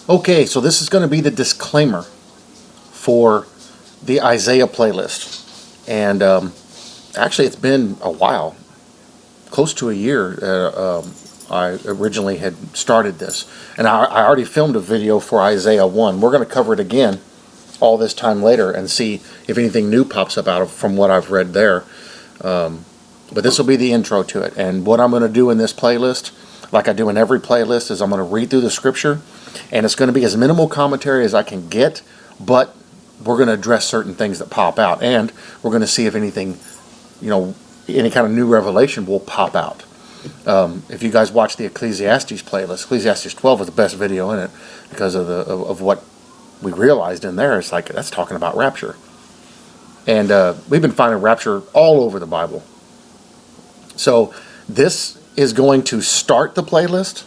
Okay, so this is going to be the disclaimer for the Isaiah playlist. And actually, it's been a while, close to a year. I originally had started this. And I already filmed a video for Isaiah 1. We're going to cover it again all this time later and see if anything new pops up from what I've read there. But this will be the intro to it. And what I'm going to do in this playlist, like I do in every playlist, is I'm going to read through the scripture. And it's going to be as minimal commentary as I can get, but we're going to address certain things that pop out. And we're going to see if anything, any kind of new revelation will pop out. If you guys watch the Ecclesiastes playlist, Ecclesiastes 12 is the best video in it because of what we realized in there. It's like, that's talking about rapture. And we've been finding rapture all over the Bible. So this is going to start the playlist.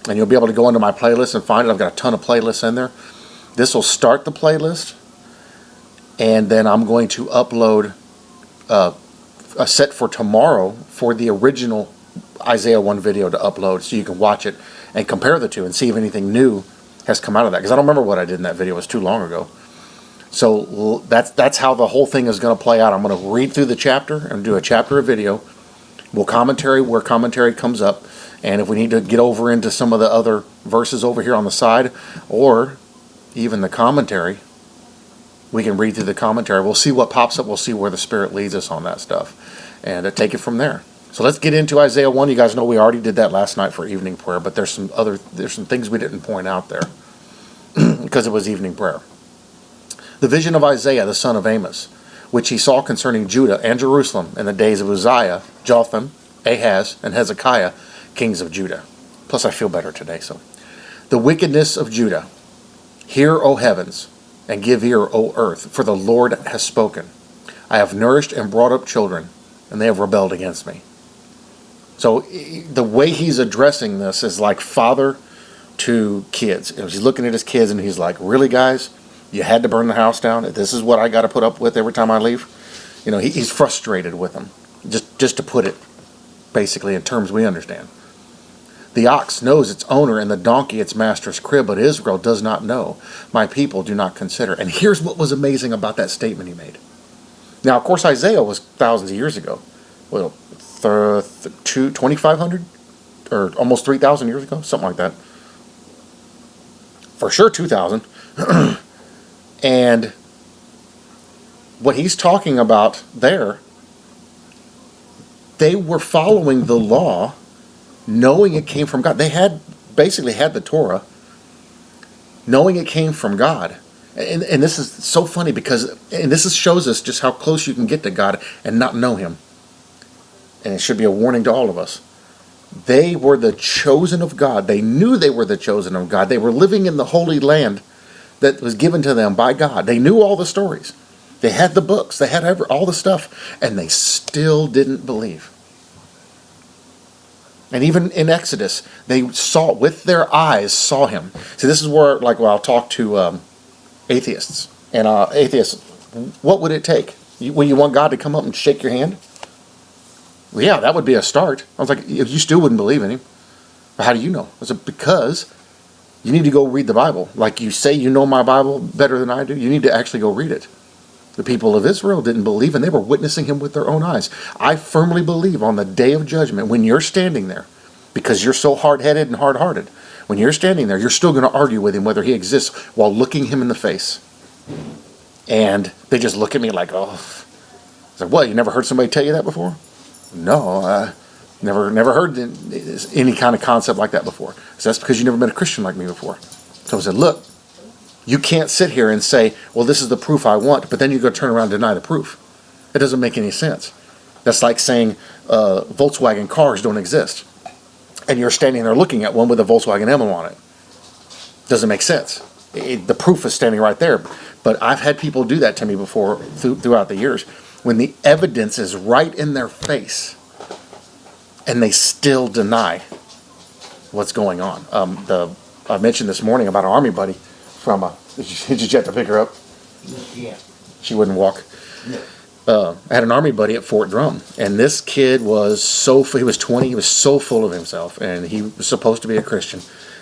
And you'll be able to go into my playlist and find it. I've got a ton of playlists in there. This will start the playlist. And then I'm going to upload a set for tomorrow for the original Isaiah 1 video to upload so you can watch it and compare the two and see if anything new has come out of that. Because I don't remember what I did in that video. It was too long ago. So that's how the whole thing is going to play out. I'm going to read through the chapter and do a chapter of video. We'll commentary where commentary comes up. And if we need to get over into some of the other verses over here on the side, or even the commentary, we can read through the commentary. We'll see what pops up. We'll see where the Spirit leads us on that stuff. And take it from there. So let's get into Isaiah 1. You guys know we already did that last night for evening prayer, but there's some things we didn't point out there because it was evening prayer. The vision of Isaiah, the son of Amos, which he saw concerning Judah and Jerusalem in the days of Uzziah, Jotham, Ahaz, and Hezekiah, kings of Judah. Plus I feel better today. So, the wickedness of Judah. Hear, O heavens, and give ear, O earth, for the Lord has spoken. I have nourished and brought up children, and they have rebelled against me. So the way he's addressing this is like father to kids. He's looking at his kids and he's like, really, guys? You had to burn the house down? This is what I got to put up with every time I leave? He's frustrated with them. Just to put it basically in terms we understand. The ox knows its owner and the donkey its master's crib, but Israel does not know. My people do not consider. And here's what was amazing about that statement he made. Now, of course, Isaiah was thousands of years ago. Well, 2,500 or almost 3,000 years ago, something like that. For sure, 2,000. And what he's talking about there, they were following the law, knowing it came from God. They basically had the Torah, knowing it came from God. And this is so funny because this shows us just how close you can get to God and not know Him. And it should be a warning to all of us. They were the chosen of God. They knew they were the chosen of God. They were living in the Holy Land that was given to them by God. They knew all the stories. They had the books. They had all the stuff. And they still didn't believe. And even in Exodus, they saw, with their eyes, saw Him. See, this is where, I'll talk to atheists. And atheists, what would it take? You want God to come up and shake your hand? Well, yeah, that would be a start. I was like, you still wouldn't believe in Him. How do you know? I said, because you need to go read the Bible. Like you say you know my Bible better than I do, you need to actually go read it. The people of Israel didn't believe, and they were witnessing Him with their own eyes. I firmly believe on the day of judgment, when you're standing there, because you're so hard-headed and hard-hearted, when you're standing there, you're still going to argue with Him whether He exists while looking Him in the face. And they just look at me like, oh. It's like, what, you never heard somebody tell you that before? No, I never heard any kind of concept like that before. So that's because you never met a Christian like me before. So I said, look, you can't sit here and say, well, this is the proof I want, but then you're going to turn around and deny the proof. It doesn't make any sense. That's like saying Volkswagen cars don't exist. And you're standing there looking at one with a Volkswagen emblem on it. Doesn't make sense. The proof is standing right there. But I've had people do that to me before throughout the years. When the evidence is right in their face and they still deny what's going on. I mentioned this morning about an Army buddy from did you have to pick her up? Yeah. She wouldn't walk. No. I had an Army buddy at Fort Drum, and this kid was he was 20, he was so full of himself, and he was supposed to be a Christian,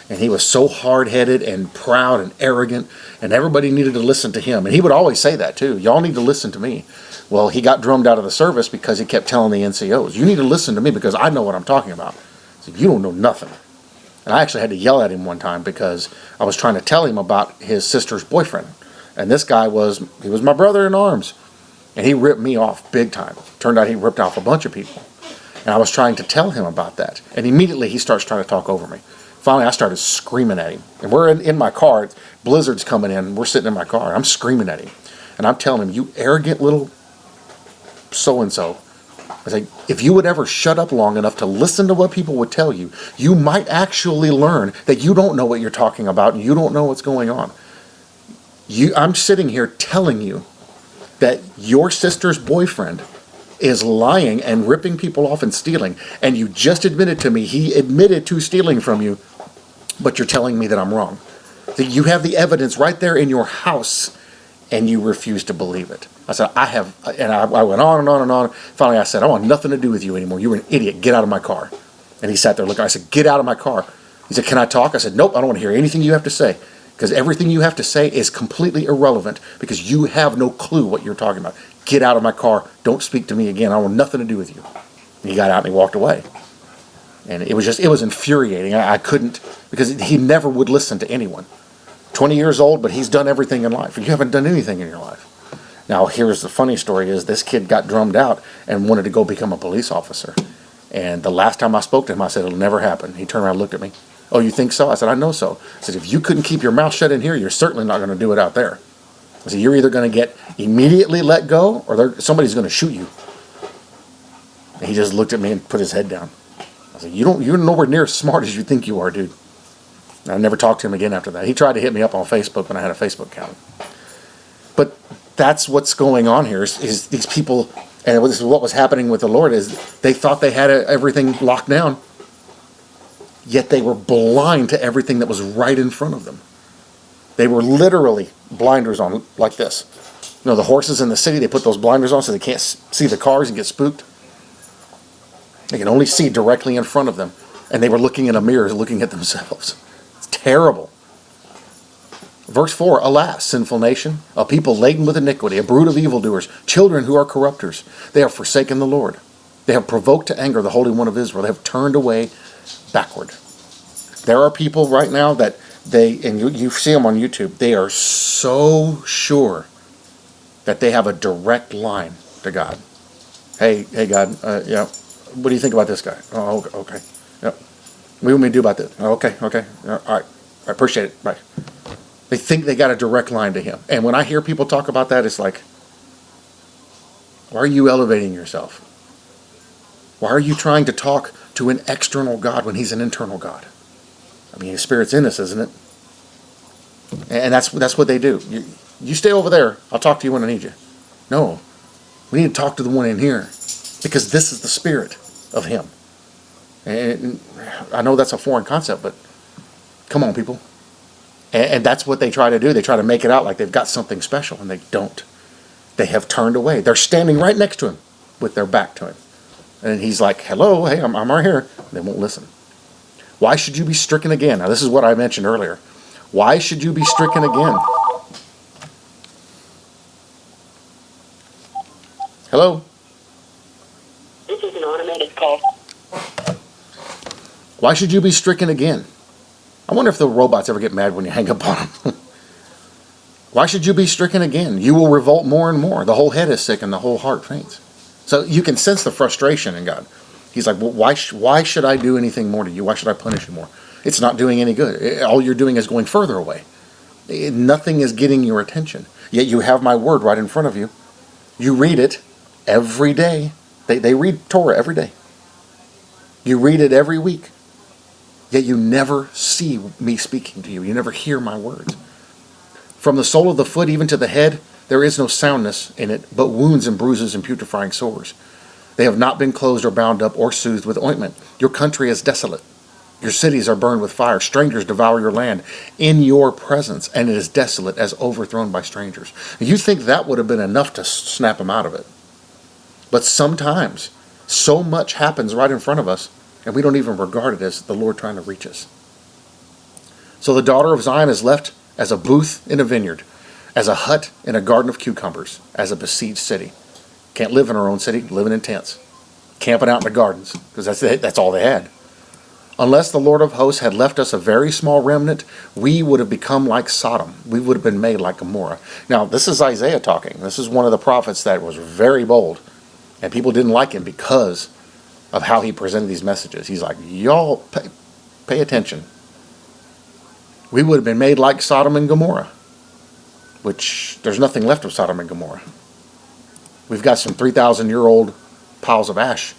And he was so hard-headed and proud and arrogant, and everybody needed to listen to him. And he would always say that too. Y'all need to listen to me. Well, he got drummed out of the service because he kept telling the NCOs, you need to listen to me because I know what I'm talking about. So you don't know nothing. And I actually had to yell at him one time because I was trying to tell him about his sister's boyfriend. And this guy was my brother in arms. And he ripped me off big time. Turned out he ripped off a bunch of people. And I was trying to tell him about that. And immediately he starts trying to talk over me. Finally, I started screaming at him. And we're in my car. Blizzard's coming in. We're sitting in my car. I'm screaming at him. And I'm telling him, you arrogant little so-and-so. I say, if you would ever shut up long enough to listen to what people would tell you, you might actually learn that you don't know what you're talking about and you don't know what's going on. I'm sitting here telling you that your sister's boyfriend is lying and ripping people off and stealing, and you just admitted to me he admitted to stealing from you, but you're telling me that I'm wrong. That you have the evidence right there in your house, and you refuse to believe it. I said, I have, and I went on and on and on. Finally, I said, I want nothing to do with you anymore. You're an idiot. Get out of my car. And he sat there looking. I said, get out of my car. He said, can I talk? I said, nope, I don't want to hear anything you have to say. Because everything you have to say is completely irrelevant because you have no clue what you're talking about. Get out of my car. Don't speak to me again. I want nothing to do with you. And he got out and he walked away. And it was infuriating. I couldn't, because he never would listen to anyone. 20 years old, but he's done everything in life. You haven't done anything in your life. Now, here's the funny story is this kid got drummed out and wanted to go become a police officer. And the last time I spoke to him, I said, it'll never happen. He turned around and looked at me. Oh, you think so? I said, I know so. I said, if you couldn't keep your mouth shut in here, you're certainly not going to do it out there. I said, you're either going to get immediately let go or somebody's going to shoot you. And he just looked at me and put his head down. I said, you're nowhere near as smart as you think you are, dude. And I never talked to him again after that. He tried to hit me up on Facebook when I had a Facebook account. But that's what's going on here is these people, and this is what was happening with the Lord, is they thought they had everything locked down. Yet they were blind to everything that was right in front of them. They were literally blinders on like this. You know, the horses in the city, they put those blinders on so they can't see the cars and get spooked. They can only see directly in front of them. And they were looking in a mirror, looking at themselves. It's terrible. Verse 4, alas, sinful nation, a people laden with iniquity, a brood of evildoers, children who are corrupters. They have forsaken the Lord. They have provoked to anger the Holy One of Israel. They have turned away backward. There are people right now that and you see them on YouTube, they are so sure that they have a direct line to God. Hey God, yeah, what do you think about this guy? Oh, okay, yeah. What do you want me to do about this? Oh, okay, all right, I appreciate it, bye. They think they got a direct line to him. And when I hear people talk about that, it's like, why are you elevating yourself? Why are you trying to talk to an external God when he's an internal God? I mean, his spirit's in us, isn't it? And that's what they do. You stay over there. I'll talk to you when I need you. No. We need to talk to the one in here. Because this is the spirit of him. And I know that's a foreign concept, but come on, people. And that's what they try to do. They try to make it out like they've got something special, and they don't. They have turned away. They're standing right next to him with their back to him. And he's like, hello, hey, I'm right here. They won't listen. Why should you be stricken again? Now, this is what I mentioned earlier. Why should you be stricken again? Hello? This is an automated call. Why should you be stricken again? I wonder if the robots ever get mad when you hang up on them. Why should you be stricken again? You will revolt more and more. The whole head is sick and the whole heart faints. So you can sense the frustration in God. He's like, well, why should I do anything more to you? Why should I punish you more? It's not doing any good. All you're doing is going further away. Nothing is getting your attention. Yet you have my word right in front of you. You read it every day. They read Torah every day. You read it every week. Yet you never see me speaking to you. You never hear my words. From the sole of the foot even to the head, there is no soundness in it, but wounds and bruises and putrefying sores. They have not been closed or bound up or soothed with ointment. Your country is desolate. Your cities are burned with fire. Strangers devour your land in your presence, and it is desolate as overthrown by strangers. You think that would have been enough to snap them out of it. But sometimes so much happens right in front of us, and we don't even regard it as the Lord trying to reach us. So the daughter of Zion is left as a booth in a vineyard, as a hut in a garden of cucumbers, as a besieged city. Can't live in her own city, living in tents, camping out in the gardens, because that's all they had. Unless the Lord of hosts had left us a very small remnant, we would have become like Sodom. We would have been made like Gomorrah. Now, this is Isaiah talking. This is one of the prophets that was very bold, and people didn't like him because of how he presented these messages. He's like, y'all pay attention. We would have been made like Sodom and Gomorrah, which there's nothing left of Sodom and Gomorrah. We've got some 3,000-year-old piles of ash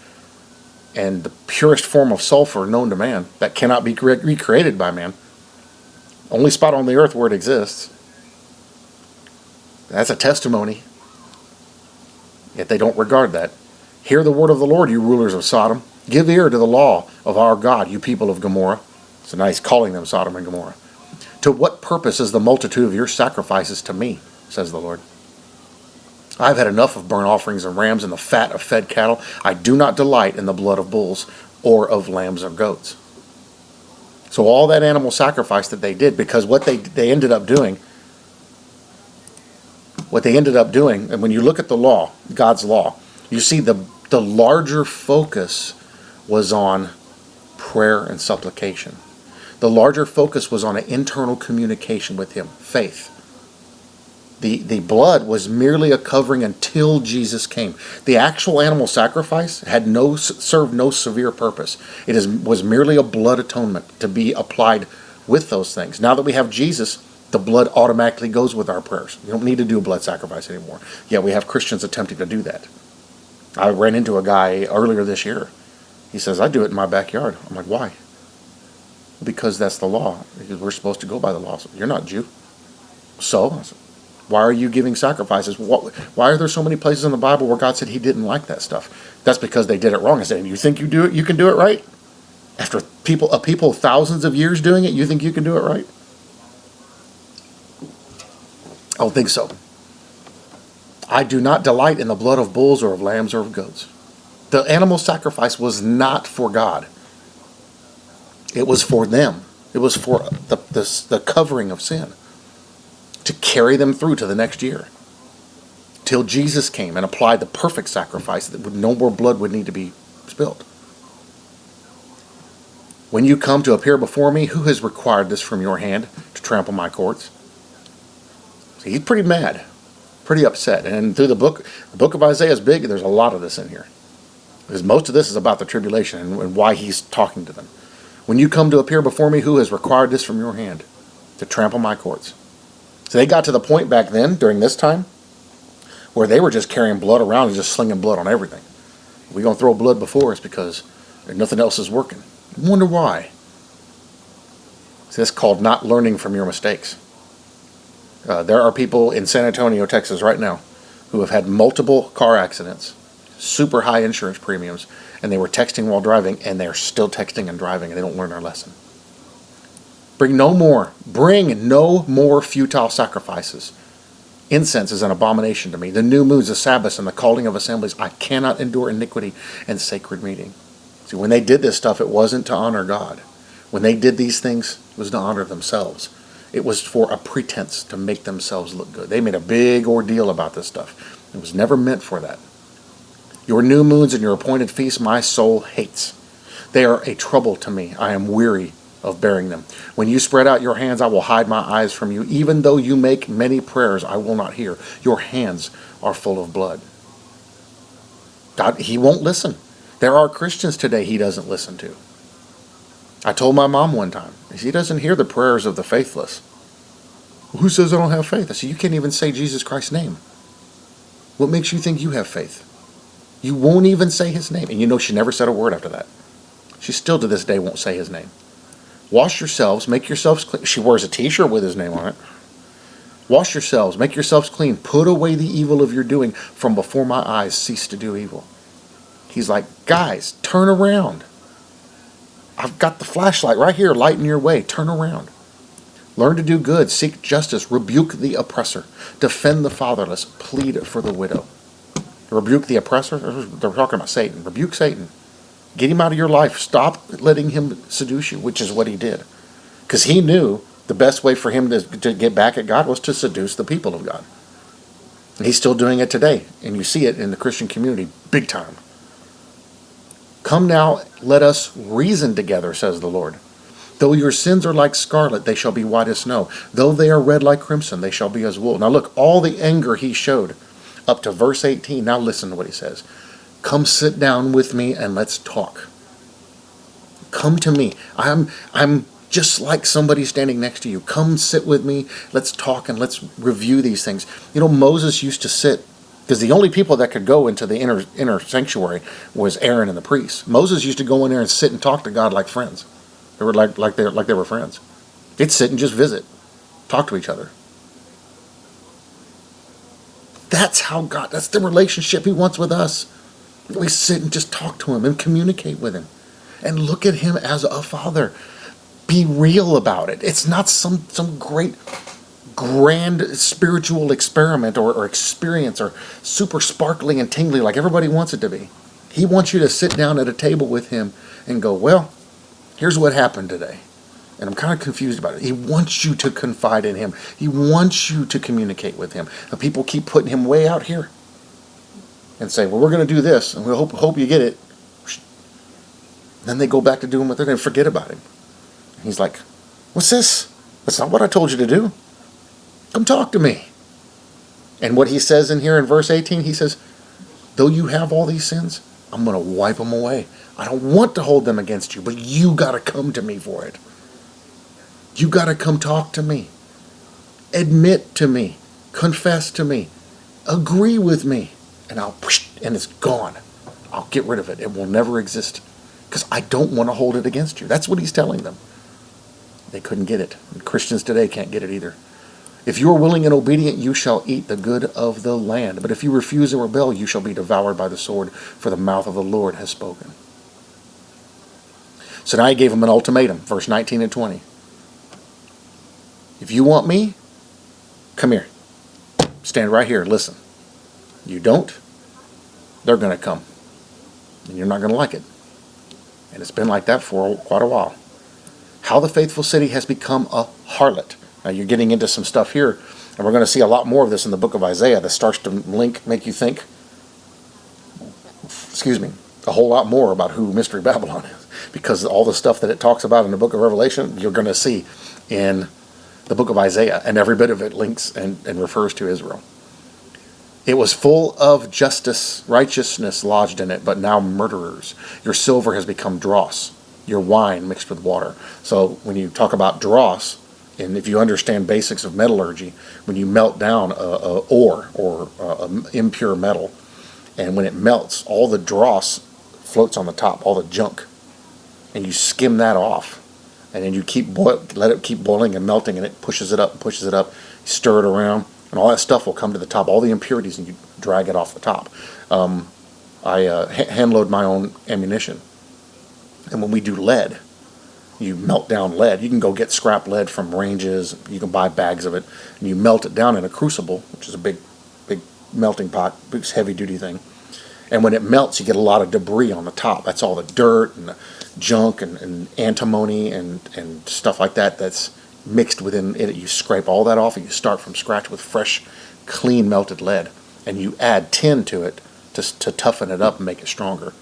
and the purest form of sulfur known to man that cannot be recreated by man. Only spot on the earth where it exists. That's a testimony. Yet they don't regard that. Hear the word of the Lord, you rulers of Sodom. Give ear to the law of our God, you people of Gomorrah. So now he's calling them Sodom and Gomorrah. To what purpose is the multitude of your sacrifices to me, says the Lord? I've had enough of burnt offerings and rams and the fat of fed cattle. I do not delight in the blood of bulls or of lambs or goats. So all that animal sacrifice that they did, because what they ended up doing, and when you look at the law, God's law, you see the larger focus was on prayer and supplication. The larger focus was on an internal communication with him, faith. The blood was merely a covering until Jesus came. The actual animal sacrifice had served no severe purpose. It was merely a blood atonement to be applied with those things. Now that we have Jesus, the blood automatically goes with our prayers. You don't need to do a blood sacrifice anymore. Yet we have Christians attempting to do that. I ran into a guy earlier this year. He says, I do it in my backyard. I'm like, why? Because that's the law. Because we're supposed to go by the law. So, you're not Jew. So, I said, why are you giving sacrifices? Why are there so many places in the Bible where God said he didn't like that stuff? That's because they did it wrong. I said, you think you can do it right? After people thousands of years doing it, you think you can do it right? I don't think so. I do not delight in the blood of bulls or of lambs or of goats. The animal sacrifice was not for God. It was for them. It was for the covering of sin, to carry them through to the next year, till Jesus came and applied the perfect sacrifice that no more blood would need to be spilled. When you come to appear before me, who has required this from your hand to trample my courts? See, he's pretty mad, pretty upset. And through the book of Isaiah is big. There's a lot of this in here, because most of this is about the tribulation and why he's talking to them. When you come to appear before me, who has required this from your hand to trample my courts? So they got to the point back then, during this time, where they were just carrying blood around and just slinging blood on everything. We're going to throw blood before us because nothing else is working. I wonder why. So that's called not learning from your mistakes. There are people in San Antonio, Texas right now who have had multiple car accidents, super high insurance premiums, and they were texting while driving, and they're still texting and driving, and they don't learn their lesson. Bring no more futile sacrifices. Incense is an abomination to me. The new moons, the Sabbaths, and the calling of assemblies. I cannot endure iniquity and sacred meeting. See, when they did this stuff, it wasn't to honor God. When they did these things, it was to honor themselves. It was for a pretense to make themselves look good. They made a big ordeal about this stuff. It was never meant for that. Your new moons and your appointed feasts my soul hates. They are a trouble to me. I am weary of bearing them. When you spread out your hands, I will hide my eyes from you. Even though you make many prayers, I will not hear. Your hands are full of blood. God, he won't listen. There are Christians today he doesn't listen to. I told my mom one time, he doesn't hear the prayers of the faithless. Who says I don't have faith? I said, you can't even say Jesus Christ's name. What makes you think you have faith? You won't even say his name. And you know she never said a word after that. She still to this day won't say his name. Wash yourselves, make yourselves clean. She wears a t-shirt with his name on it. Wash yourselves, make yourselves clean. Put away the evil of your doing. From before my eyes, cease to do evil. He's like, guys, turn around. I've got the flashlight right here, lighting your way. Turn around. Learn to do good, seek justice, rebuke the oppressor, defend the fatherless, plead for the widow. Rebuke the oppressor? They're talking about Satan. Rebuke Satan. Get him out of your life. Stop letting him seduce you, which is what he did. Because he knew The best way for him to get back at God was to seduce the people of God. And he's still doing it today. And you see it in the Christian community big time. Come now, let us reason together, says the Lord. Though your sins are like scarlet, they shall be white as snow. Though they are red like crimson, they shall be as wool. Now look, all the anger he showed up to verse 18. Now listen to what he says. Come sit down with me and let's talk. Come to me. I'm just like somebody standing next to you. Come sit with me. Let's talk and let's review these things. You know, Moses used to sit, because the only people that could go into the inner sanctuary was Aaron and the priests. Moses used to go in there and sit and talk to God like friends. They were like they were friends. They'd sit and just visit, talk to each other. That's how God, that's the relationship he wants with us. We sit and just talk to him and communicate with him and look at him as a father. Be real about it. It's not some great grand spiritual experiment or experience or super sparkling and tingly like everybody wants it to be. He wants you to sit down at a table with him and go, well, here's what happened today. And I'm kind of confused about it. He wants you to confide in him. He wants you to communicate with him. And people keep putting him way out here and say, well, we're going to do this, and we hope you get it. Then they go back to doing what they're going to forget about him. And he's like, what's this? That's not what I told you to do. Come talk to me. And what he says in here in verse 18, he says, though you have all these sins, I'm going to wipe them away. I don't want to hold them against you, but you got to come to me for it. You got to come talk to me. Admit to me. Confess to me. Agree with me. And it's gone. I'll get rid of it. It will never exist. Because I don't want to hold it against you. That's what he's telling them. They couldn't get it. And Christians today can't get it either. If you are willing and obedient, you shall eat the good of the land. But if you refuse and rebel, you shall be devoured by the sword, for the mouth of the Lord has spoken. So now he gave them an ultimatum, verse 19 and 20. If you want me, come here. Stand right here, listen. You don't, they're going to come. And you're not going to like it. And it's been like that for quite a while. How the faithful city has become a harlot. Now you're getting into some stuff here, and we're going to see a lot more of this in the book of Isaiah that starts to make you think, a whole lot more about who Mystery Babylon is. Because all the stuff that it talks about in the book of Revelation, you're going to see in the book of Isaiah, and every bit of it links and refers to Israel. It was full of justice, righteousness lodged in it, but now murderers. Your silver has become dross, your wine mixed with water. So when you talk about dross, and if you understand basics of metallurgy, when you melt down a ore or impure metal, and when it melts, all the dross floats on the top, all the junk, and you skim that off, and then you let it keep boiling and melting, and it pushes it up, you stir it around, and all that stuff will come to the top, all the impurities, and you drag it off the top. I hand load my own ammunition, and when we do lead, you melt down lead. You can go get scrap lead from ranges. You can buy bags of it, and you melt it down in a crucible, which is a big melting pot, big heavy-duty thing. And when it melts, you get a lot of debris on the top. That's all the dirt and the junk and antimony and stuff like that that's mixed within it. You scrape all that off, and you start from scratch with fresh, clean melted lead. And you add tin to it to toughen it up and make it stronger.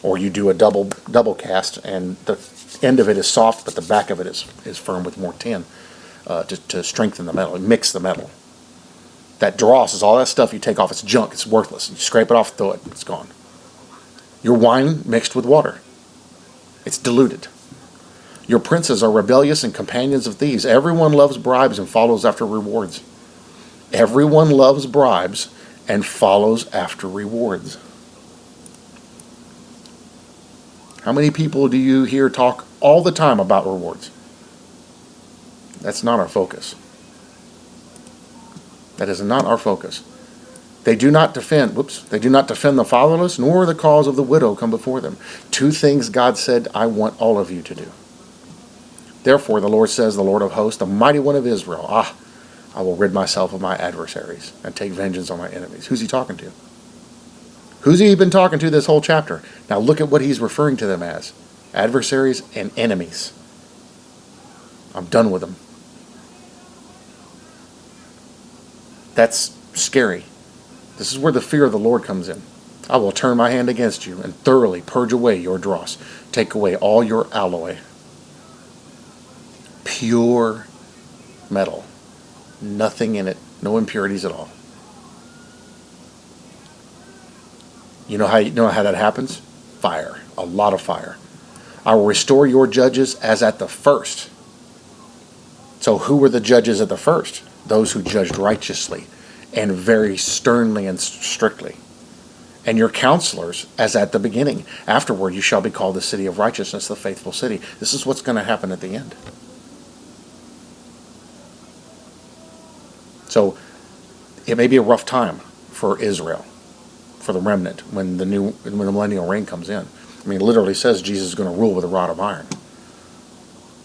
Or you do a double cast, and the end of it is soft, but the back of it is firm with more tin to strengthen the metal and mix the metal. That dross is all that stuff you take off. It's junk. It's worthless. You scrape it off, throw it. It's gone. Your wine mixed with water. It's diluted. Your princes are rebellious and companions of thieves. Everyone loves bribes and follows after rewards. Everyone loves bribes and follows after rewards. How many people do you hear talk all the time about rewards? That's not our focus. That is not our focus. They do not defend the fatherless, nor the cause of the widow come before them. Two things God said, I want all of you to do. Therefore, the Lord says, the Lord of hosts, the mighty one of Israel, I will rid myself of my adversaries and take vengeance on my enemies. Who's he talking to? Who's he been talking to this whole chapter? Now look at what he's referring to them as. Adversaries and enemies. I'm done with them. That's scary. This is where the fear of the Lord comes in. I will turn my hand against you and thoroughly purge away your dross. Take away all your alloy. Pure metal. Nothing in it. No impurities at all. You know how that happens? Fire. A lot of fire. I will restore your judges as at the first. So who were the judges at the first? Those who judged righteously and very sternly and strictly. And your counselors as at the beginning. Afterward you shall be called the city of righteousness, the faithful city. This is what's going to happen at the end. So it may be a rough time for Israel, for the remnant, when the millennial reign comes in. I mean, it literally says Jesus is going to rule with a rod of iron.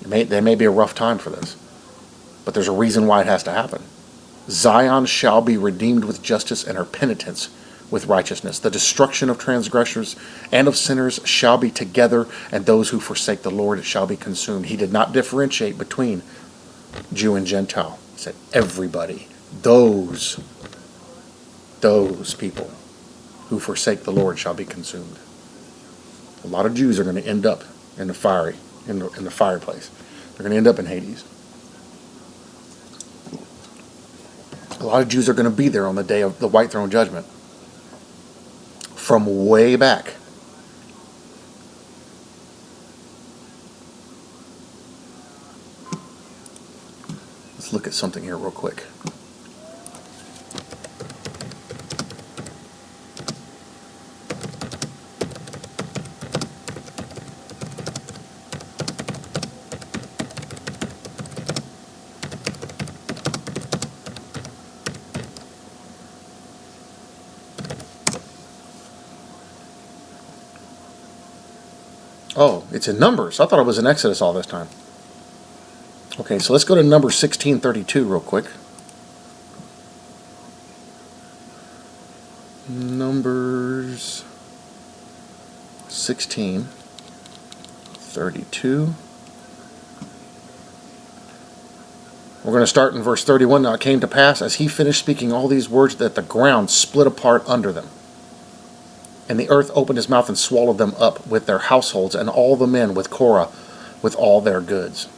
There may be a rough time for this, but there's a reason why it has to happen. Zion shall be redeemed with justice, and her penitents with righteousness. The destruction of transgressors and of sinners shall be together, and those who forsake the Lord shall be consumed. He did not differentiate between Jew and Gentile. He said everybody. Those people who forsake the Lord shall be consumed. A lot of Jews are going to end up in the fireplace. They're going to end up in Hades. A lot of Jews are going to be there on the day of the white throne judgment. From way back. Let's look at something here real quick. Oh, it's in Numbers. I thought it was in Exodus all this time. Okay, so let's go to Numbers 16:32 real quick. Numbers 16:32. We're going to start in verse 31. Now it came to pass, as he finished speaking all these words, that the ground split apart under them. And the earth opened his mouth and swallowed them up with their households, and all the men with Korah with all their goods.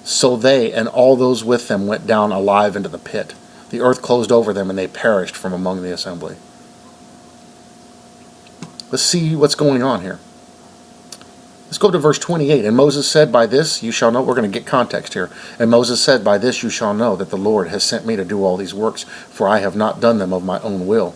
So they and all those with them went down alive into the pit. The earth closed over them, and they perished from among the assembly. Let's see what's going on here. Let's go to verse 28. And Moses said, by this you shall know. We're going to get context here. And Moses said, by this you shall know that the Lord has sent me to do all these works, for I have not done them of my own will.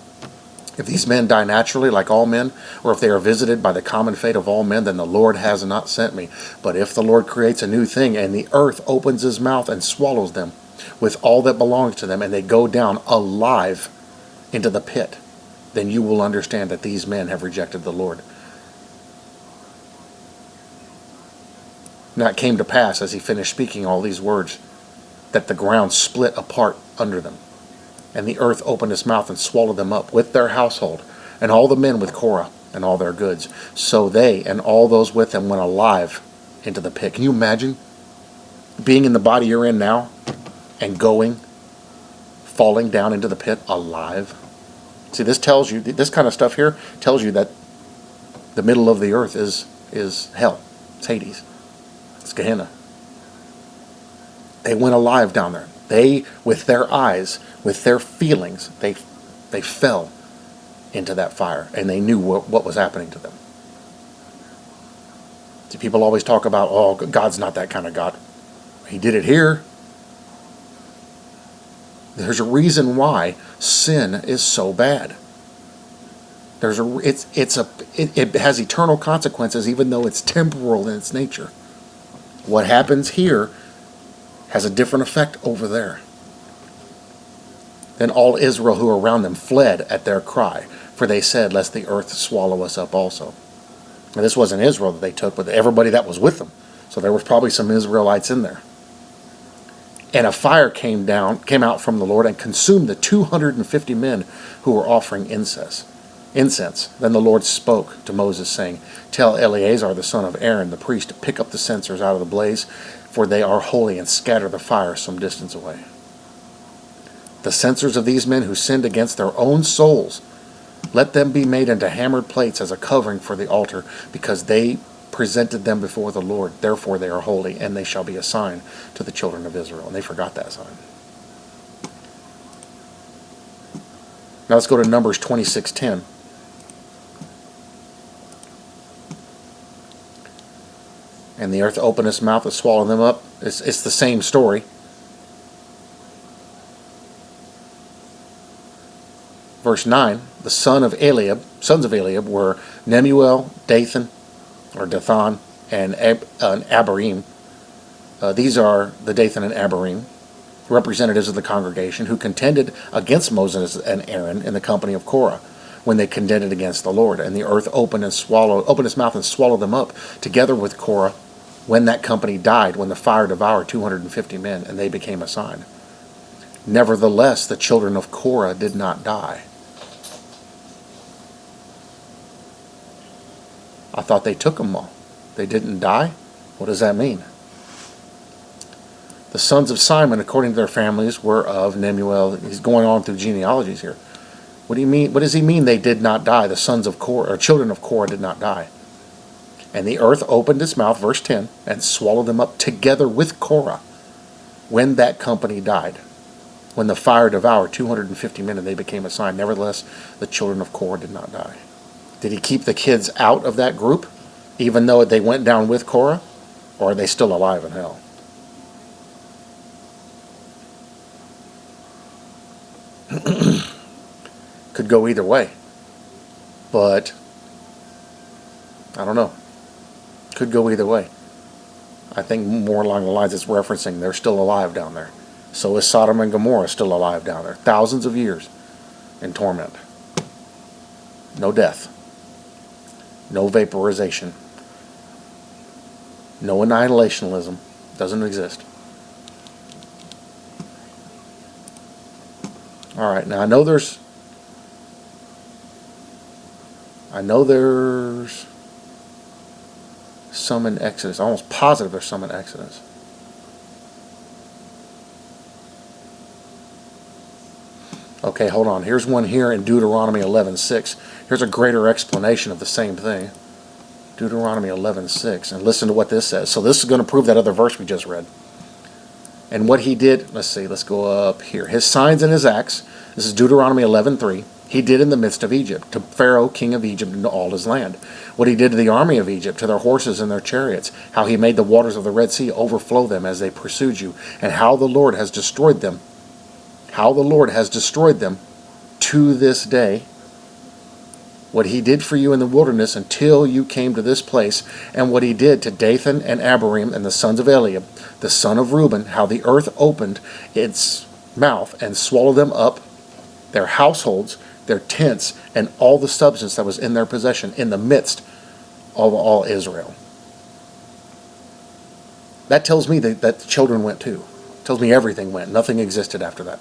If these men die naturally like all men, or if they are visited by the common fate of all men, then the Lord has not sent me. But if the Lord creates a new thing, and the earth opens his mouth and swallows them with all that belongs to them, and they go down alive into the pit, then you will understand that these men have rejected the Lord. Now it came to pass, as he finished speaking all these words, that the ground split apart under them. And the earth opened its mouth and swallowed them up with their household, and all the men with Korah and all their goods. So they and all those with them went alive into the pit. Can you imagine being in the body you're in now and falling down into the pit alive? See, this tells you, this kind of stuff here tells you that the middle of the earth is hell. It's Hades. It's Gehenna. They went alive down there. They, with their eyes, with their feelings, they fell into that fire, and they knew what was happening to them. See, people always talk about, oh, God's not that kind of God. He did it here. There's a reason why sin is so bad. It has eternal consequences, even though it's temporal in its nature. What happens here has a different effect over there. Then all Israel who were around them fled at their cry, for they said, lest the earth swallow us up also. And this wasn't Israel that they took, but everybody that was with them. So there was probably some Israelites in there. And a fire came out from the Lord and consumed the 250 men who were offering incense. Then the Lord spoke to Moses, saying, tell Eleazar the son of Aaron the priest to pick up the censers out of the blaze, for they are holy, and scatter the fire some distance away. The censors of these men who sinned against their own souls, let them be made into hammered plates as a covering for the altar, because they presented them before the Lord. Therefore they are holy, and they shall be a sign to the children of Israel. And they forgot that sign. Now let's go to Numbers 26:10. And the earth opened its mouth to swallow them up. It's the same story. Verse 9, the sons of Eliab were Nemuel, Dathan, and Abiram. These are the Dathan and Abiram, representatives of the congregation, who contended against Moses and Aaron in the company of Korah, when they contended against the Lord. And the earth opened its mouth and swallowed them up, together with Korah, when that company died, when the fire devoured 250 men, and they became a sign. Nevertheless, the children of Korah did not die. I thought they took them all. They didn't die? What does that mean? The sons of Simon, according to their families, were of Nemuel. He's going on through genealogies here. What do you mean? What does he mean they did not die? The sons of Korah, or children of Korah, did not die. And the earth opened its mouth, verse 10, and swallowed them up together with Korah, when that company died. When the fire devoured 250 men, and they became a sign. Nevertheless, the children of Korah did not die. Did he keep the kids out of that group, even though they went down with Korah? Or are they still alive in hell? Could go either way. But, I don't know. Could go either way. I think more along the lines it's referencing they're still alive down there. So is Sodom and Gomorrah still alive down there. Thousands of years in torment. No death. No vaporization. No annihilationism. Doesn't exist. Alright, now I know there's some in Exodus. I'm almost positive there's some in Exodus. Okay, hold on. Here's one here in Deuteronomy 11:6. Here's a greater explanation of the same thing. Deuteronomy 11:6. And listen to what this says. So this is going to prove that other verse we just read. And what he did, let's go up here. His signs and his acts. This is Deuteronomy 11:3. He did in the midst of Egypt, to Pharaoh, king of Egypt, and to all his land. What he did to the army of Egypt, to their horses and their chariots. How he made the waters of the Red Sea overflow them as they pursued you. And how the Lord has destroyed them. How the Lord has destroyed them to this day. What he did for you in the wilderness until you came to this place. And what he did to Dathan and Abiram and the sons of Eliab, the son of Reuben. How the earth opened its mouth and swallowed them up, their households, their tents, and all the substance that was in their possession in the midst of all Israel. That tells me that the children went too. It tells me everything went. Nothing existed after that.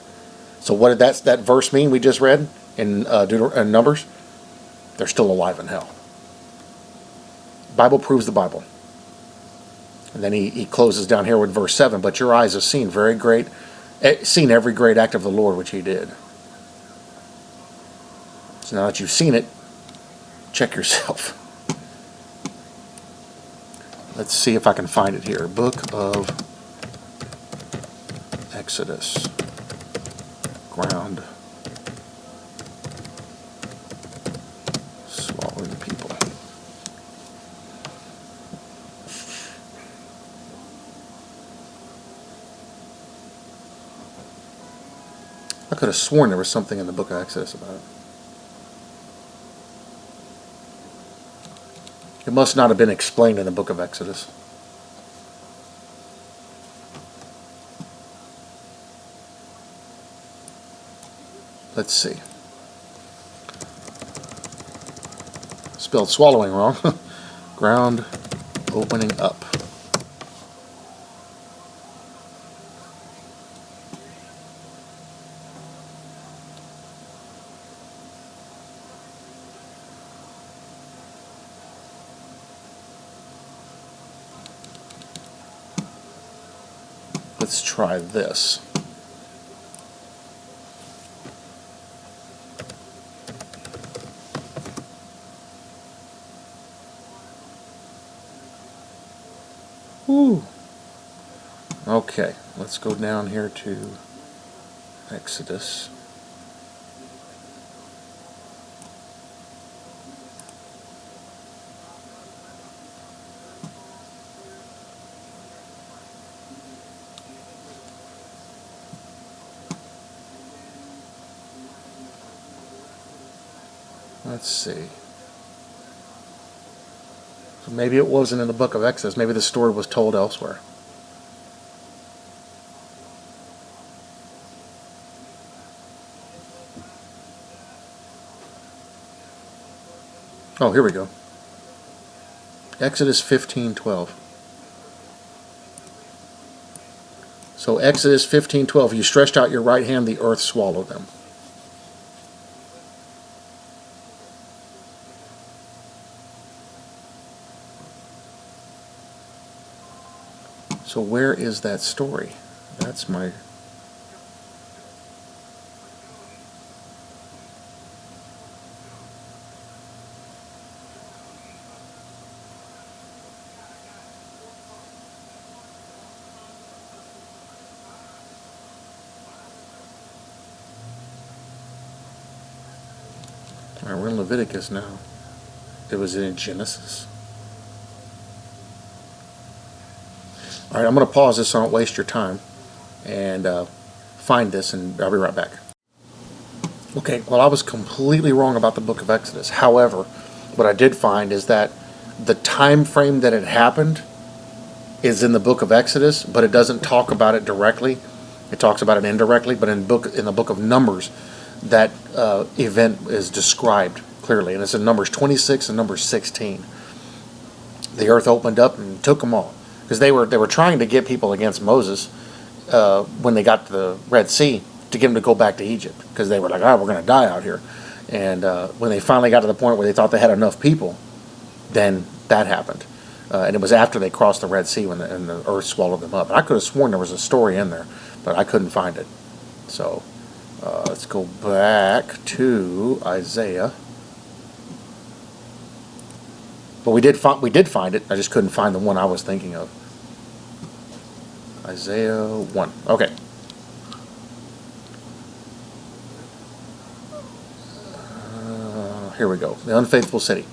So what did that verse mean we just read in Numbers? They're still alive in hell. Bible proves the Bible. And then he closes down here with verse 7. But your eyes have seen every great act of the Lord which he did. So now that you've seen it, check yourself. Let's see if I can find it here. Book of Exodus. Ground. Swallowing the people. I could have sworn there was something in the book of Exodus about it. It must not have been explained in the book of Exodus. Let's see. Spelled swallowing wrong. Ground opening up. Let's try this. Whew. Okay, let's go down here to Exodus. Let's see. So maybe it wasn't in the book of Exodus. Maybe the story was told elsewhere. Oh, here we go. Exodus 15:12. So Exodus 15:12, you stretched out your right hand, the earth swallowed them. So where is that story? That's my... All right, we're in Leviticus now. It was in Genesis. All right, I'm going to pause this so I don't waste your time and find this, and I'll be right back. Okay, well, I was completely wrong about the book of Exodus. However, what I did find is that the time frame that it happened is in the book of Exodus, but it doesn't talk about it directly. It talks about it indirectly, but in the book of Numbers, that event is described clearly, and it's in Numbers 26 and Numbers 16. The earth opened up and took them all, because they were trying to get people against Moses when they got to the Red Sea, to get them to go back to Egypt, because they were like, we're going to die out here. And when they finally got to the point where they thought they had enough people, then that happened. And it was after they crossed the Red Sea and the earth swallowed them up. And I could have sworn there was a story in there, but I couldn't find it. So let's go back to Isaiah. But we did find it. I just couldn't find the one I was thinking of. Isaiah 1. Okay. Here we go. The unfaithful city.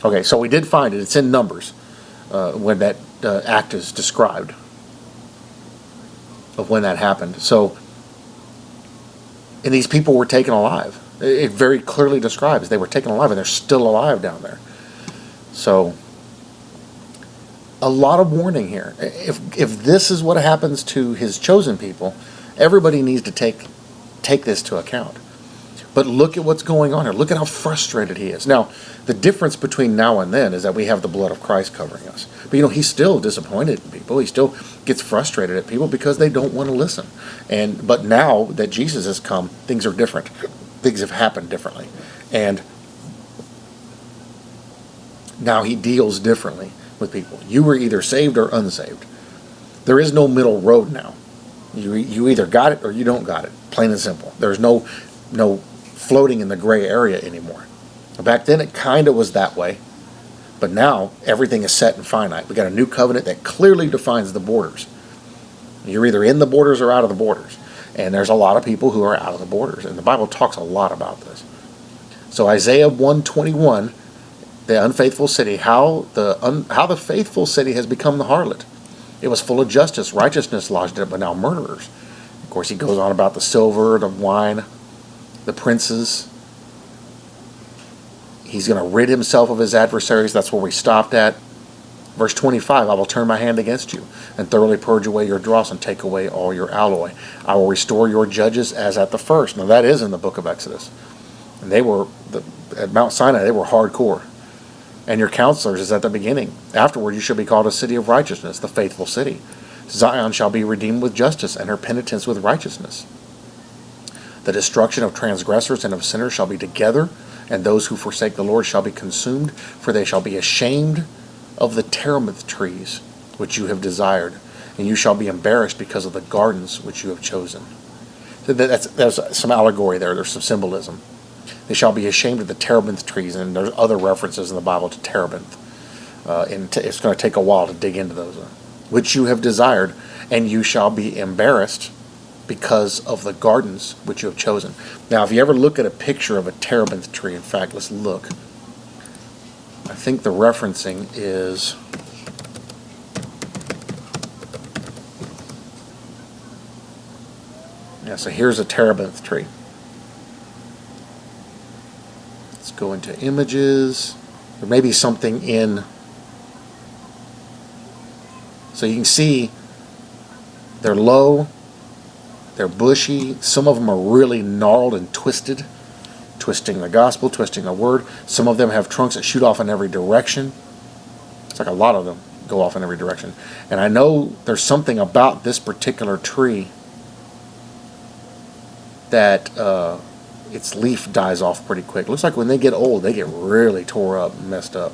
Okay, so we did find it. It's in Numbers when that act is described of when that happened. So, and these people were taken alive. It very clearly describes they were taken alive, and they're still alive down there. So, a lot of warning here. If this is what happens to his chosen people, everybody needs to take this to account. But look at what's going on here. Look at how frustrated he is. Now, the difference between now and then is that we have the blood of Christ covering us. But he's still disappointed in people. He still gets frustrated at people because they don't want to listen. But now that Jesus has come, things are different. Things have happened differently. And now he deals differently with people. You were either saved or unsaved. There is no middle road now. You either got it or you don't got it. Plain and simple. There's no floating in the gray area anymore. Back then it kind of was that way, but now everything is set and finite. We got a new covenant that clearly defines the borders. You're either in the borders or out of the borders, and there's a lot of people who are out of the borders, and the Bible talks a lot about this. So Isaiah 1:21, the unfaithful city, how the faithful city has become the harlot. It was full of justice, righteousness lodged in it, but now murderers. Of course, he goes on about the silver, the wine, the princes. He's going to rid himself of his adversaries. That's where we stopped at. Verse 25, I will turn my hand against you and thoroughly purge away your dross and take away all your alloy. I will restore your judges as at the first. Now that is in the book of Exodus. And at Mount Sinai, they were hardcore. And your counselors is at the beginning. Afterward, you shall be called a city of righteousness, the faithful city. Zion shall be redeemed with justice and her penitents with righteousness. The destruction of transgressors and of sinners shall be together, and those who forsake the Lord shall be consumed, for they shall be ashamed of the terebinth trees which you have desired, and you shall be embarrassed because of the gardens which you have chosen. So there's some allegory there. There's some symbolism. They shall be ashamed of the terebinth trees, and there's other references in the Bible to terebinth. And it's going to take a while to dig into those. which you have desired, and you shall be embarrassed because of the gardens which you have chosen. Now, if you ever look at a picture of a terebinth tree, in fact, let's look. I think the referencing is... Yeah, so here's a terebinth tree. Let's go into images. There may be something in... So you can see they're low, they're bushy. Some of them are really gnarled and twisted, twisting the gospel, twisting the word. Some of them have trunks that shoot off in every direction. It's like a lot of them go off in every direction. And I know there's something about this particular tree that its leaf dies off pretty quick. Looks like when they get old, they get really tore up and messed up.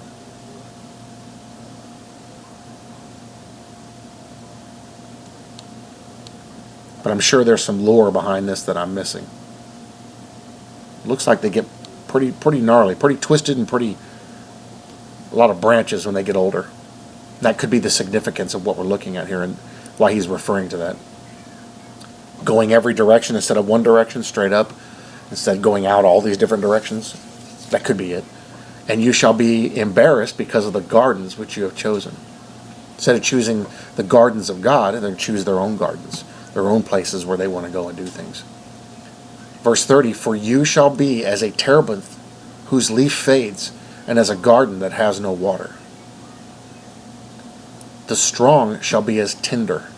But I'm sure there's some lore behind this that I'm missing. Looks like they get pretty gnarly, pretty twisted, and a lot of branches when they get older. That could be the significance of what we're looking at here and why he's referring to that. Going every direction instead of one direction, straight up, instead of going out all these different directions. That could be it. And you shall be embarrassed because of the gardens which you have chosen. Instead of choosing the gardens of God, they're going to choose their own gardens, their own places where they want to go and do things. Verse 30, for you shall be as a terebinth whose leaf fades, and as a garden that has no water. The strong shall be as tinder,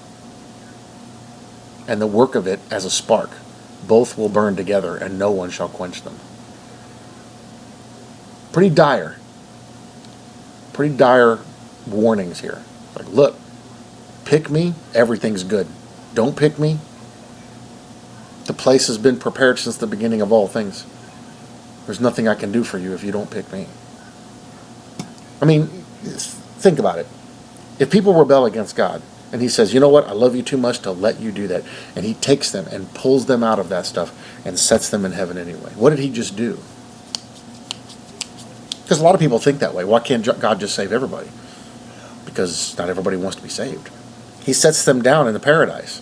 and the work of it as a spark. Both will burn together, and no one shall quench them. Pretty dire warnings here. Like, look, pick me, everything's good. Don't pick me. The place has been prepared since the beginning of all things. There's nothing I can do for you if you don't pick me. I mean, think about it. If people rebel against God, and he says, you know what, I love you too much to let you do that, and he takes them and pulls them out of that stuff and sets them in heaven anyway. What did he just do? Because a lot of people think that way. Why can't God just save everybody? Because not everybody wants to be saved. He sets them down in the paradise.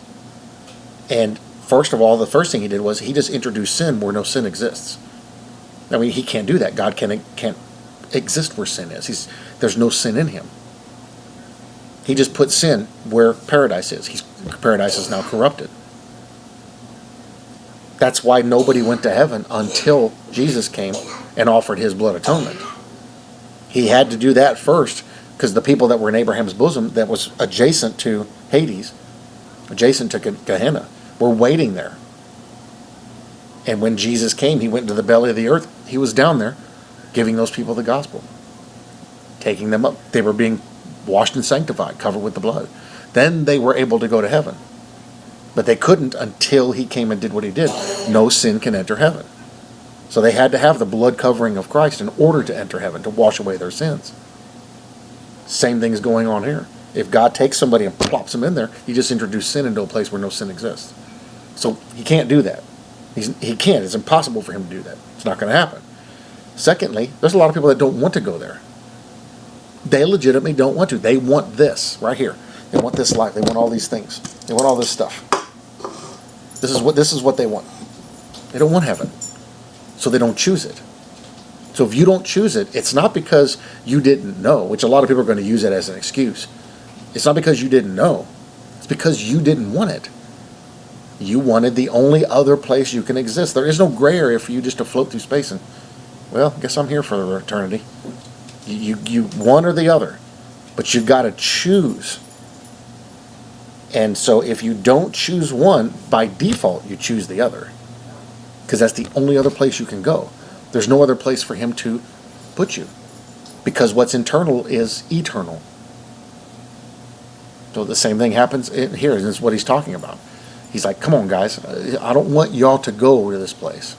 And first of all, the first thing he did was he just introduced sin where no sin exists. I mean, he can't do that. God can't exist where sin is. There's no sin in him. He just put sin where paradise is. Paradise is now corrupted. That's why nobody went to heaven until Jesus came and offered his blood atonement. He had to do that first because the people that were in Abraham's bosom that was adjacent to Hades, adjacent to Gehenna, were waiting there. And when Jesus came, he went into the belly of the earth. He was down there giving those people the gospel, taking them up. They were being washed and sanctified, covered with the blood. Then they were able to go to heaven. But they couldn't until he came and did what he did. No sin can enter heaven. So they had to have the blood covering of Christ in order to enter heaven, to wash away their sins. Same thing is going on here. If God takes somebody and plops them in there, he just introduced sin into a place where no sin exists. So he can't do that. He can't. It's impossible for him to do that. It's not going to happen. Secondly, there's a lot of people that don't want to go there. They legitimately don't want to. They want this right here. They want this life. They want all these things. They want all this stuff. This is what they want. They don't want heaven. So they don't choose it. So if you don't choose it, it's not because you didn't know, which a lot of people are going to use it as an excuse. It's not because you didn't know. It's because you didn't want it. You wanted the only other place you can exist. There is no gray area for you just to float through space and, well, I guess I'm here for eternity. You one or the other, but you've got to choose. And so if you don't choose one, by default, you choose the other. Because that's the only other place you can go. There's no other place for him to put you. Because what's internal is eternal. So the same thing happens here, and this is what he's talking about. He's like, come on, guys. I don't want y'all to go to this place.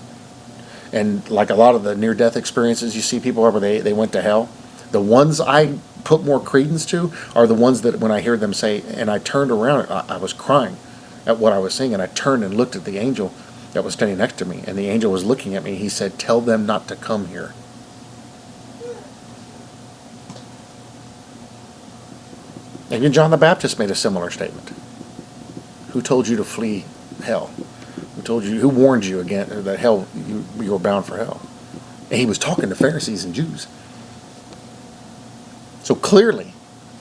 And like a lot of the near-death experiences, you see people where they went to hell. The ones I put more credence to are the ones that when I hear them say, and I turned around, I was crying at what I was seeing, and I turned and looked at the angel that was standing next to me, and the angel was looking at me. He said, tell them not to come here. Even John the Baptist made a similar statement. Who told you to flee hell? Who warned you again that you were bound for hell? And he was talking to Pharisees and Jews. So clearly,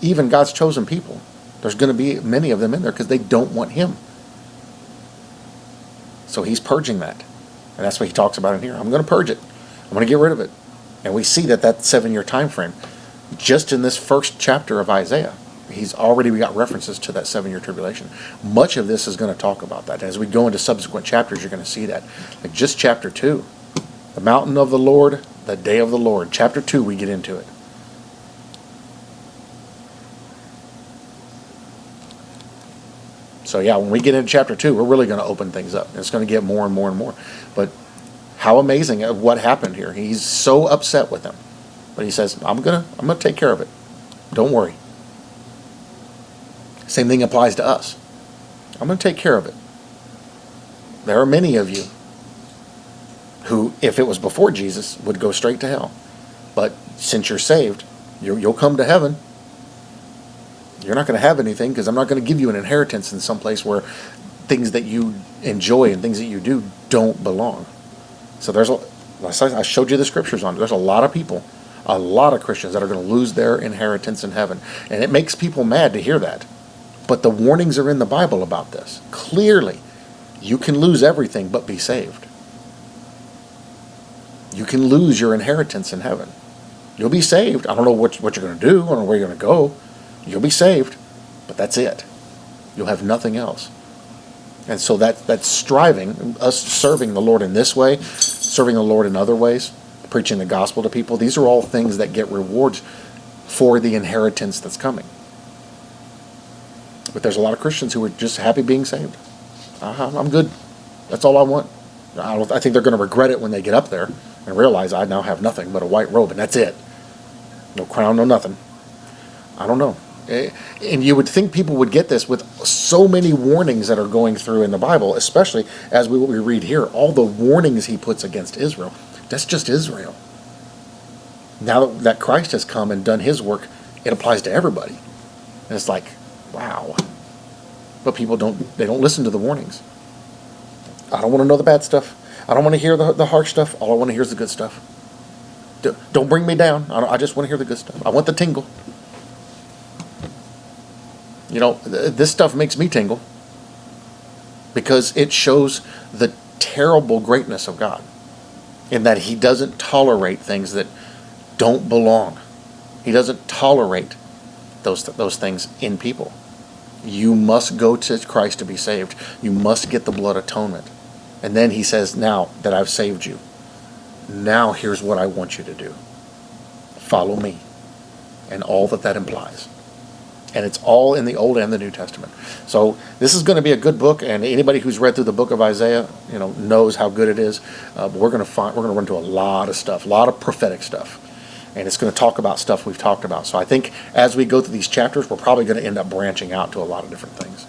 even God's chosen people, there's going to be many of them in there because they don't want him. So he's purging that. And that's what he talks about in here. I'm going to purge it. I'm going to get rid of it. And we see that 7-year time frame, just in this first chapter of Isaiah, we got references to that 7-year tribulation. Much of this is going to talk about that. As we go into subsequent chapters, you're going to see that. Like just chapter 2, the mountain of the Lord, the day of the Lord. Chapter 2, we get into it. So yeah, when we get into chapter 2, we're really going to open things up. It's going to get more and more and more. But how amazing what happened here. He's so upset with them. But he says, I'm gonna take care of it. Don't worry. Same thing applies to us. I'm going to take care of it. There are many of you who, if it was before Jesus, would go straight to hell. But since you're saved, you'll come to heaven. You're not going to have anything because I'm not going to give you an inheritance in some place where things that you enjoy and things that you do don't belong. So I showed you the scriptures on it. There's a lot of people, a lot of Christians that are going to lose their inheritance in heaven. And it makes people mad to hear that. But the warnings are in the Bible about this. Clearly, you can lose everything but be saved. You can lose your inheritance in heaven. You'll be saved. I don't know what you're going to do. I don't know where you're going to go. You'll be saved, but that's it. You'll have nothing else. And so that's striving, us serving the Lord in this way, serving the Lord in other ways, preaching the gospel to people. These are all things that get rewards for the inheritance that's coming. But there's a lot of Christians who are just happy being saved. I'm good. That's all I want. I think they're going to regret it when they get up there and realize I now have nothing but a white robe, and that's it. No crown, no nothing. I don't know. And you would think people would get this with so many warnings that are going through in the Bible, especially as what we read here. All the warnings he puts against Israel. That's just Israel. Now that Christ has come and done his work, it applies to everybody. And it's like, wow. But people don't listen to the warnings. I don't want to know the bad stuff. I don't want to hear the harsh stuff. All I want to hear is the good stuff. Don't bring me down. I just want to hear the good stuff. I want the tingle. You know, this stuff makes me tingle because it shows the terrible greatness of God in that he doesn't tolerate things that don't belong. He doesn't tolerate those things in people. You must go to Christ to be saved. You must get the blood atonement. And then he says, now that I've saved you, now here's what I want you to do. Follow me. And all that implies. And it's all in the Old and the New Testament. So this is going to be a good book, and anybody who's read through the book of Isaiah, knows how good it is. But we're going to run into a lot of stuff, a lot of prophetic stuff, and it's going to talk about stuff we've talked about. So I think as we go through these chapters, we're probably going to end up branching out to a lot of different things.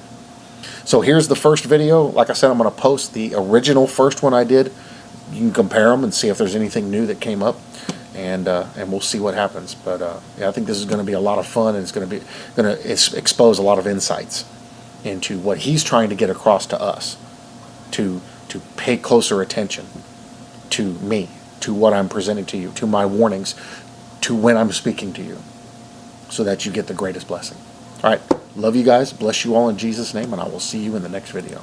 So here's the first video. Like I said, I'm going to post the original first one I did. You can compare them and see if there's anything new that came up. And we'll see what happens. But I think this is going to be a lot of fun, and it's going to expose a lot of insights into what he's trying to get across to us, to pay closer attention to me, to what I'm presenting to you, to my warnings, to when I'm speaking to you, so that you get the greatest blessing. All right, love you guys, bless you all in Jesus' name, and I will see you in the next video.